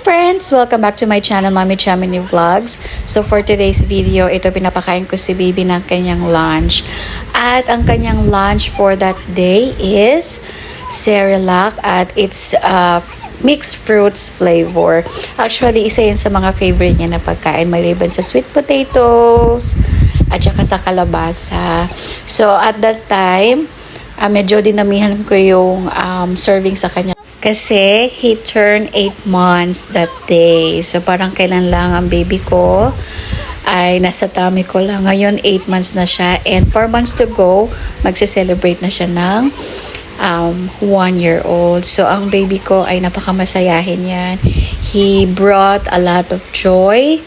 friends! Welcome back to my channel, Mommy Chamini Vlogs. So for today's video, ito pinapakain ko si baby ng kanyang lunch. At ang kanyang lunch for that day is Cerelac at it's mixed fruits flavor. Actually, isa yun sa mga favorite niya na pagkain. Maliban sa sweet potatoes at saka sa kalabasa. So at that time, medyo dinamihan ko yung serving sa kanya. Kasi he turned 8 months that day. So parang kailan lang ang baby ko ay nasa tummy ko lang. Ngayon 8 months na siya and 4 months to go, magse-celebrate na siya ng 1-year-old. So ang baby ko ay napakamasayahin yan. He brought a lot of joy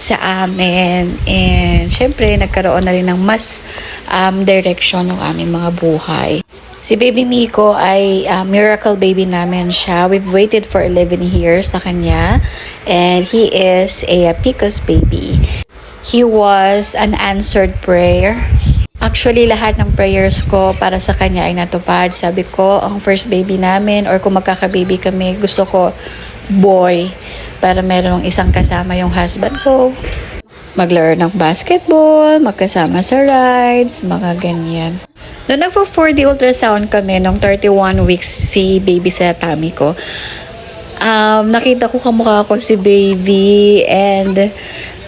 sa amin and syempre nagkaroon na rin ng mas direction ng aming mga buhay. Si Baby Miko ay miracle baby namin siya. We've waited for 11 years sa kanya and he is a PCOS baby. He was an answered prayer. Actually, lahat ng prayers ko para sa kanya ay natupad. Sabi ko, ang first baby namin or kung magkaka-baby kami, gusto ko boy para merong isang kasama yung husband ko. Maglaro ng basketball, magkasama sa rides, mga ganyan. Noong nagpo-4D ultrasound kami, nung 31 weeks si baby sa tummy ko, nakita ko kamukha ko si baby and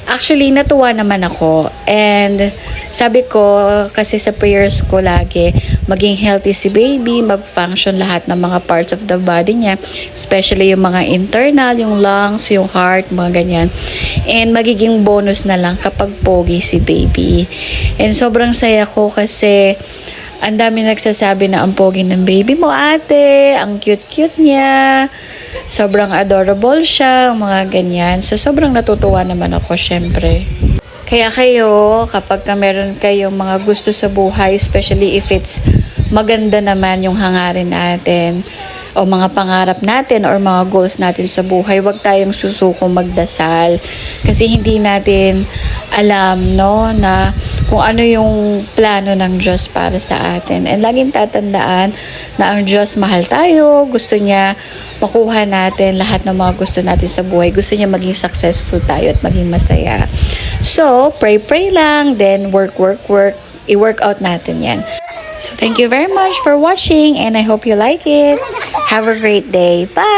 actually natuwa naman ako. And sabi ko, kasi sa prayers ko lagi, maging healthy si baby, mag-function lahat ng mga parts of the body niya, especially yung mga internal, yung lungs, yung heart, mga ganyan. And magiging bonus na lang kapag pogi si baby. And sobrang saya ko kasi ang dami nagsasabi na ang pogi ng baby mo, ate, ang cute-cute niya, sobrang adorable siya, mga ganyan. So, sobrang natutuwa naman ako, syempre. Kaya kayo, kapag meron kayong mga gusto sa buhay, especially if it's maganda naman yung hangarin natin, o mga pangarap natin, or mga goals natin sa buhay, wag tayong susuko magdasal. Kasi hindi natin alam, no, na kung ano yung plano ng Diyos para sa atin. And laging tatandaan na ang Diyos mahal tayo, gusto niya makuha natin lahat ng mga gusto natin sa buhay. Gusto niya maging successful tayo at maging masaya. So, pray lang, then work. I-work out natin yan. So, thank you very much for watching and I hope you like it. Have a great day. Bye!